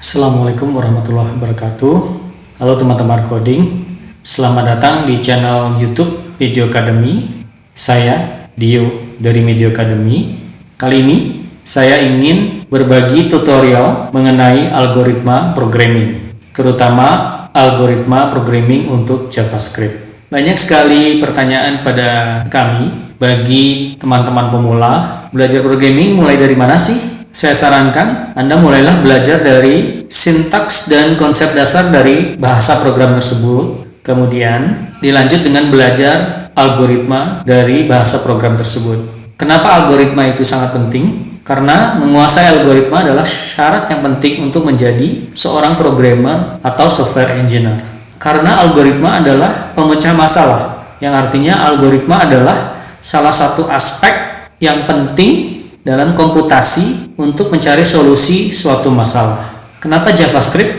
Assalamualaikum warahmatullahi wabarakatuh. Halo teman-teman coding, selamat datang di channel YouTube Medio Academy. Saya Dio dari Medio Academy. Kali ini saya ingin berbagi tutorial mengenai algoritma programming, terutama algoritma programming untuk JavaScript. Banyak sekali pertanyaan pada kami bagi teman-teman pemula, belajar programming mulai dari mana sih? Saya sarankan Anda mulailah belajar dari sintaks dan konsep dasar dari bahasa program tersebut. Kemudian dilanjut dengan belajar algoritma dari bahasa program tersebut. Kenapa algoritma itu sangat penting? Karena menguasai algoritma adalah syarat yang penting untuk menjadi seorang programmer atau software engineer. Karena algoritma adalah pemecah masalah, yang artinya algoritma adalah salah satu aspek yang penting dalam komputasi untuk mencari solusi suatu masalah. Kenapa JavaScript?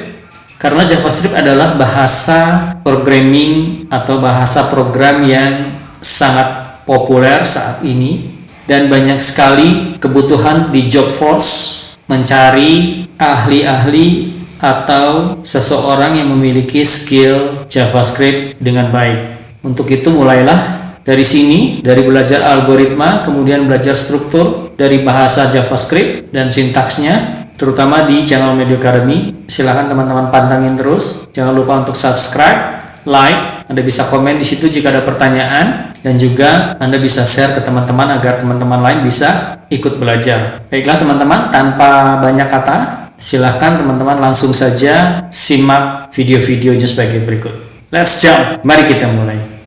Karena JavaScript adalah bahasa programming atau bahasa program yang sangat populer saat ini dan banyak sekali kebutuhan di job force mencari ahli-ahli atau seseorang yang memiliki skill JavaScript dengan baik. Untuk itu mulailah dari sini, dari belajar algoritma, kemudian belajar struktur dari bahasa JavaScript dan sintaksnya, terutama di channel Medio Academy. Silahkan teman-teman pantangin terus. Jangan lupa untuk subscribe, like. Anda bisa komen di situ jika ada pertanyaan, dan juga Anda bisa share ke teman-teman agar teman-teman lain bisa ikut belajar. Baiklah teman-teman, tanpa banyak kata, silahkan teman-teman langsung saja simak video-videonya sebagai berikut. Let's jump. Mari kita mulai.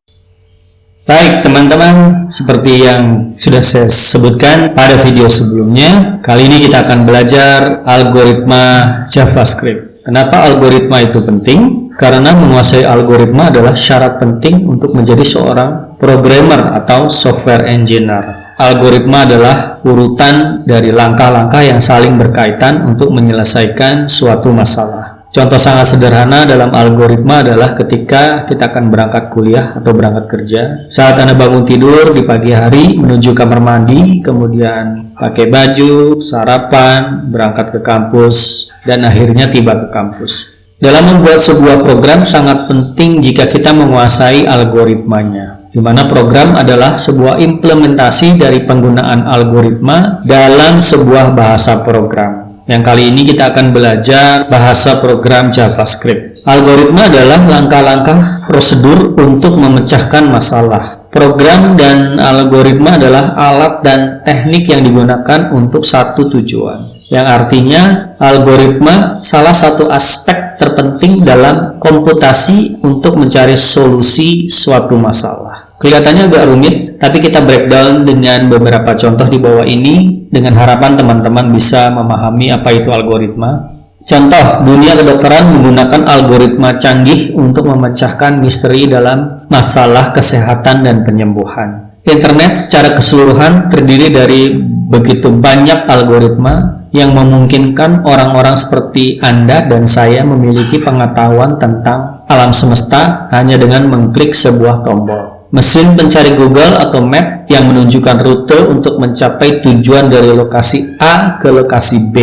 Baik teman-teman, seperti yang sudah saya sebutkan pada video sebelumnya, kali ini kita akan belajar algoritma JavaScript. Kenapa algoritma itu penting? Karena menguasai algoritma adalah syarat penting untuk menjadi seorang programmer atau software engineer. Algoritma adalah urutan dari langkah-langkah yang saling berkaitan untuk menyelesaikan suatu masalah. Contoh sangat sederhana dalam algoritma adalah ketika kita akan berangkat kuliah atau berangkat kerja. Saat Anda bangun tidur di pagi hari, menuju kamar mandi, kemudian pakai baju, sarapan, berangkat ke kampus, dan akhirnya tiba ke kampus. Dalam membuat sebuah program sangat penting jika kita menguasai algoritmanya, di mana program adalah sebuah implementasi dari penggunaan algoritma dalam sebuah bahasa program. Yang kali ini kita akan belajar bahasa program JavaScript. Algoritma adalah langkah-langkah prosedur untuk memecahkan masalah. Program dan algoritma adalah alat dan teknik yang digunakan untuk satu tujuan. Yang artinya algoritma salah satu aspek terpenting dalam komputasi untuk mencari solusi suatu masalah. Kelihatannya agak rumit, tapi kita breakdown dengan beberapa contoh di bawah ini dengan harapan teman-teman bisa memahami apa itu algoritma. Contoh, dunia kedokteran menggunakan algoritma canggih untuk memecahkan misteri dalam masalah kesehatan dan penyembuhan. Internet secara keseluruhan terdiri dari begitu banyak algoritma yang memungkinkan orang-orang seperti Anda dan saya memiliki pengetahuan tentang alam semesta hanya dengan mengklik sebuah tombol. Mesin pencari Google atau Map yang menunjukkan rute untuk mencapai tujuan dari lokasi A ke lokasi B,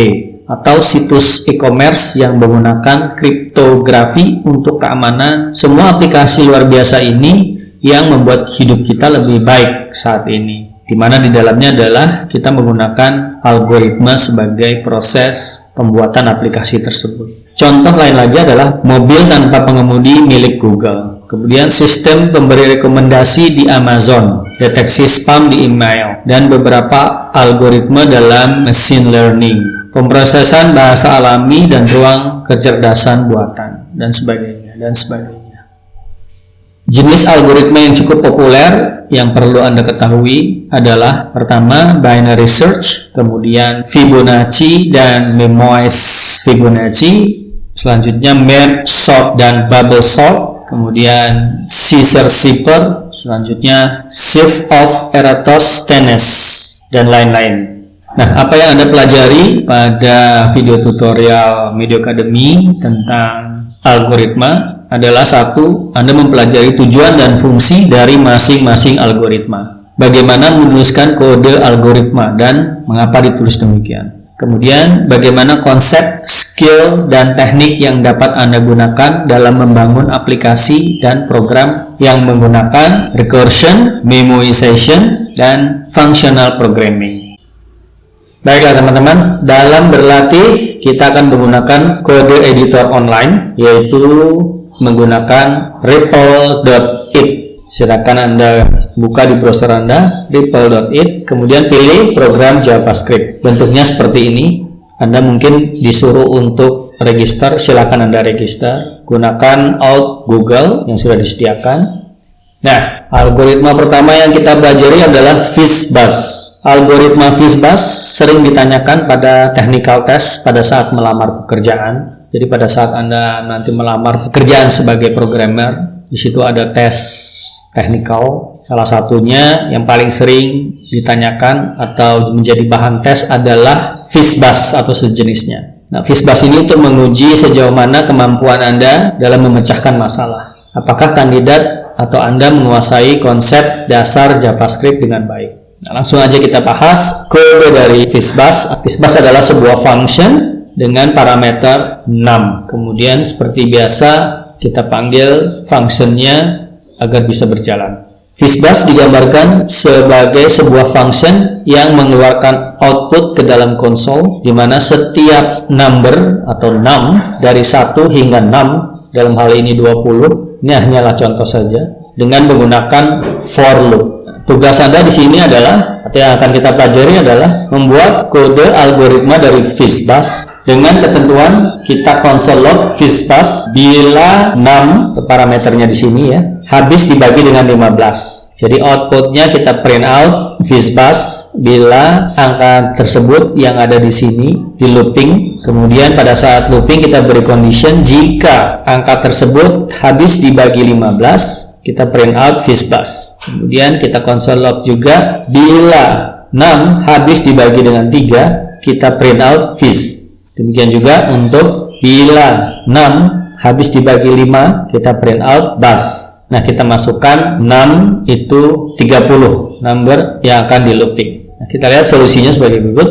atau situs e-commerce yang menggunakan kriptografi untuk keamanan. Semua aplikasi luar biasa ini yang membuat hidup kita lebih baik saat ini, di mana di dalamnya adalah kita menggunakan algoritma sebagai proses pembuatan aplikasi tersebut. Contoh lain lagi adalah mobil tanpa pengemudi milik Google. Kemudian sistem pemberi rekomendasi di Amazon, deteksi spam di email, dan beberapa algoritma dalam machine learning, pemrosesan bahasa alami dan ruang kecerdasan buatan, dan sebagainya, dan sebagainya. Jenis algoritma yang cukup populer yang perlu Anda ketahui adalah pertama binary search, kemudian Fibonacci dan memoiz Fibonacci, selanjutnya merge sort dan bubble sort, kemudian Caesar-Shifter, selanjutnya Shift of Eratosthenes, dan lain-lain. Nah, apa yang Anda pelajari pada video tutorial Medio Academy tentang algoritma adalah satu, Anda mempelajari tujuan dan fungsi dari masing-masing algoritma. Bagaimana menuliskan kode algoritma dan mengapa ditulis demikian. Kemudian bagaimana konsep skill dan teknik yang dapat Anda gunakan dalam membangun aplikasi dan program yang menggunakan recursion, memoization, dan functional programming. Baiklah teman-teman, dalam berlatih kita akan menggunakan kode editor online, yaitu menggunakan ripple.it. Silakan Anda buka di browser Anda, ripple.it, kemudian pilih program JavaScript. Bentuknya seperti ini. Anda mungkin disuruh untuk register, silakan Anda register. Gunakan Alt Google yang sudah disediakan. Nah, algoritma pertama yang kita pelajari adalah FizzBuzz. Algoritma FizzBuzz sering ditanyakan pada technical test pada saat melamar pekerjaan. Jadi pada saat Anda nanti melamar pekerjaan sebagai programmer, di situ ada tes technical. Salah satunya yang paling sering ditanyakan atau menjadi bahan tes adalah FizzBuzz atau sejenisnya. Nah, FizzBuzz ini untuk menguji sejauh mana kemampuan Anda dalam memecahkan masalah. Apakah kandidat atau Anda menguasai konsep dasar JavaScript dengan baik. Nah, langsung aja kita bahas kode dari FizzBuzz. FizzBuzz adalah sebuah function dengan parameter 6. Kemudian seperti biasa kita panggil functionnya agar bisa berjalan. FizzBuzz digambarkan sebagai sebuah function yang mengeluarkan output ke dalam konsol, di mana setiap number atau num dari 1 hingga 6, dalam hal ini 20, ini hanyalah contoh saja, dengan menggunakan for loop. Tugas Anda di sini adalah, atau yang akan kita pelajari adalah membuat kode algoritma dari FizzBuzz dengan ketentuan kita console log FizzBuzz bila 6 parameternya di sini ya habis dibagi dengan 15. Jadi outputnya kita print out FizzBuzz bila angka tersebut yang ada di sini di looping. Kemudian pada saat looping kita beri condition jika angka tersebut habis dibagi 15, kita print out FizzBuzz. Kemudian kita console log juga bila 6 habis dibagi dengan 3, kita print out Fizz. Demikian juga untuk bila 6 habis dibagi 5, kita print out Buzz. Nah, kita masukkan 6 itu 30 number yang akan di looping. Nah, kita lihat solusinya sebagai berikut.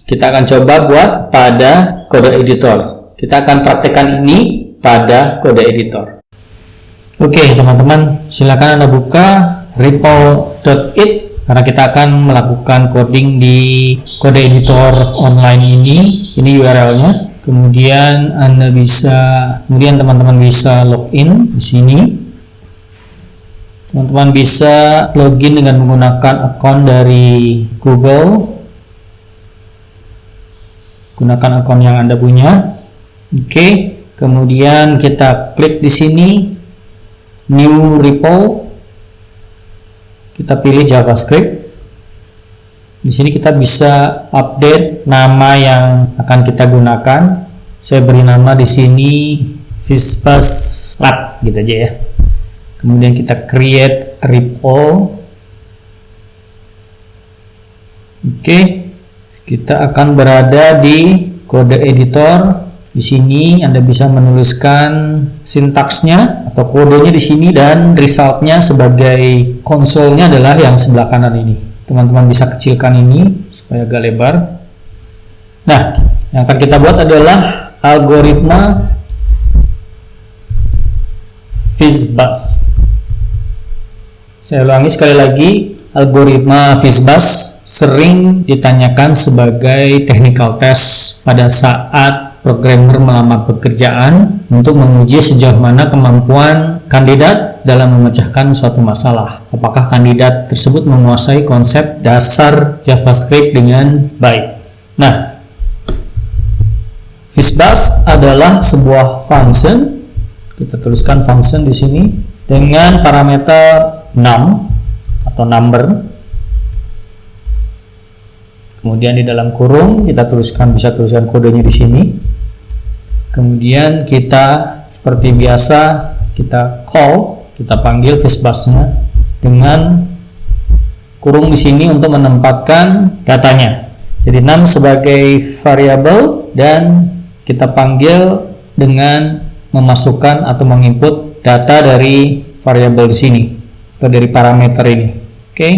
Kita akan coba buat pada kode editor. Kita akan praktekkan ini pada kode editor. Oke, teman-teman, silakan Anda buka ripple.it karena kita akan melakukan coding di kode editor online ini. Ini URL-nya. Kemudian teman-teman bisa login di sini. Teman-teman bisa login dengan menggunakan akun dari Google. Gunakan akun yang Anda punya. Oke. Kemudian kita klik di sini New Ripple. Kita pilih JavaScript. Di sini kita bisa update nama yang akan kita gunakan. Saya beri nama di sini FizzBuzz Lab gitu aja ya. Kemudian kita create ripple. Oke. Kita akan berada di kode editor. Di sini Anda bisa menuliskan sintaksnya atau kodenya di sini dan resultnya sebagai konsolnya adalah yang sebelah kanan ini. Teman-teman bisa kecilkan ini supaya agak lebar. Nah, yang akan kita buat adalah algoritma FizzBuzz. Saya ulangi sekali lagi, algoritma FizzBuzz sering ditanyakan sebagai technical test pada saat programmer melamar pekerjaan untuk menguji sejauh mana kemampuan kandidat dalam memecahkan suatu masalah. Apakah kandidat tersebut menguasai konsep dasar JavaScript dengan baik. Nah, FizzBuzz adalah sebuah function. Kita tuliskan function di sini dengan parameter num atau number. Kemudian di dalam kurung kita bisa tuliskan kodenya di sini. Kemudian kita seperti biasa kita panggil FizzBuzz-nya dengan kurung di sini untuk menempatkan datanya. Jadi num sebagai variabel dan kita panggil dengan memasukkan atau menginput data dari variabel di sini atau dari parameter ini. Oke.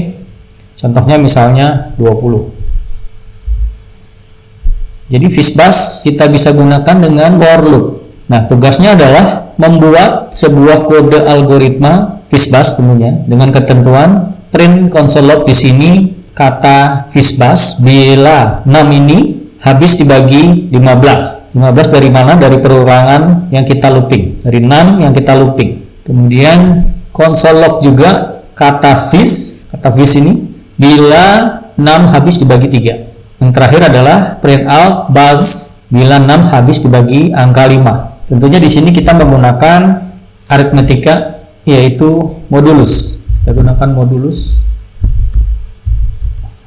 Contohnya misalnya 20. Jadi FISBUS kita bisa gunakan dengan for loop. Nah, tugasnya adalah membuat sebuah kode algoritma FISBUS tentunya dengan ketentuan print console log di sini kata FISBUS bila 6 ini habis dibagi 15. 15 dari mana? Dari perorangan yang kita looping. Dari 6 yang kita looping. Kemudian console log juga kata FIS ini bila 6 habis dibagi 3. Yang terakhir adalah print out bus bila 6 habis dibagi angka 5. Tentunya di sini kita menggunakan aritmetika yaitu modulus. Kita gunakan modulus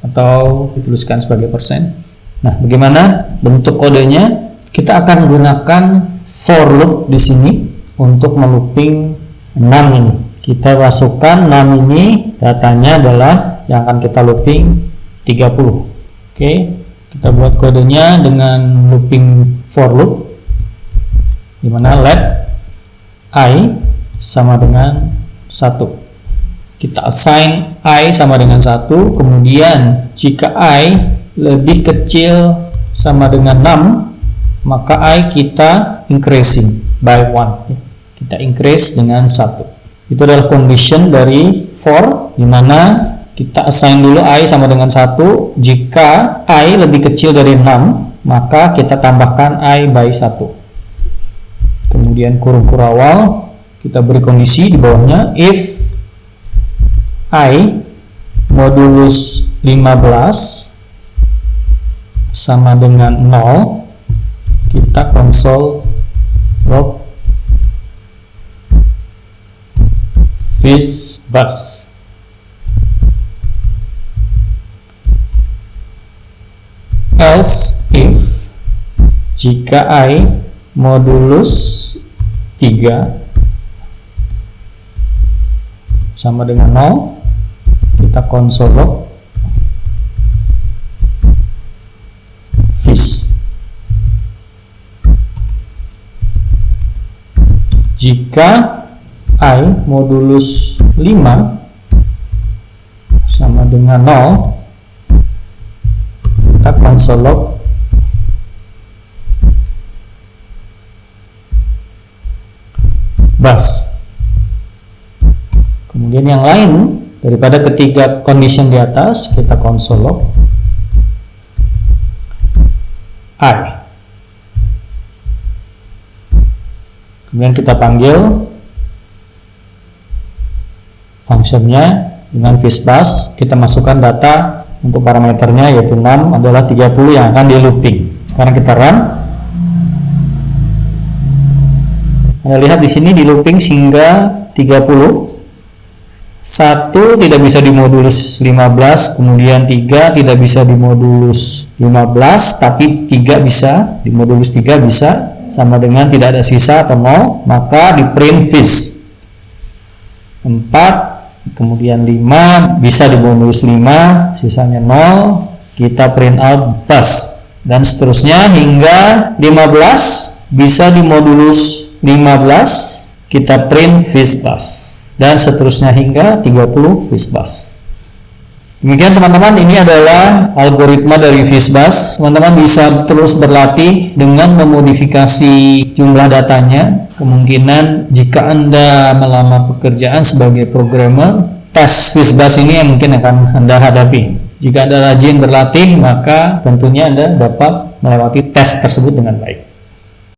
atau dituliskan sebagai persen. Nah, bagaimana bentuk kodenya? Kita akan menggunakan for loop di sini untuk melooping 6 ini. Kita masukkan 6 ini, datanya adalah yang akan kita looping 30. Oke, kita buat kodenya dengan looping for loop di mana let I sama dengan 1. Kita assign I sama dengan 1, kemudian jika I lebih kecil sama dengan 6, maka I kita increasing by 1. Kita increase dengan 1. Itu adalah condition dari for, di mana kita assign dulu I sama dengan 1. Jika I lebih kecil dari 6, maka kita tambahkan I by 1. Kemudian kurung kurawal, kita beri kondisi di bawahnya if I modulus 15 sama dengan 0, kita console log FISBUS. Else if jika I modulus 3 sama dengan 0, kita console log FIS. Jika I modulus 5 sama dengan 0, kita console log bus. Kemudian yang lain daripada ketiga condition di atas, kita console log I. Kemudian kita panggil fungsinya dengan FISBUS. Kita masukkan data untuk parameternya yaitu 6 adalah 30 yang akan di looping. Sekarang kita run. Anda lihat di sini di looping hingga 30. 1 tidak bisa dimodulus 15, kemudian 3 tidak bisa dimodulus 15, tapi 3 bisa, dimodulus 3 bisa, sama dengan tidak ada sisa atau 0, maka di print FIS. 4, kemudian 5 bisa dimodulus 5, sisanya 0, kita print out bus, dan seterusnya hingga 15 bisa dimodulus 15, kita print FISBUS, dan seterusnya hingga 30 FISBUS. Demikian teman-teman, ini adalah algoritma dari FISBUS. Teman-teman bisa terus berlatih dengan memodifikasi jumlah datanya. Kemungkinan jika Anda melamar pekerjaan sebagai programmer, tes FISBUS ini yang mungkin akan Anda hadapi. Jika Anda rajin berlatih, maka tentunya Anda dapat melewati tes tersebut dengan baik.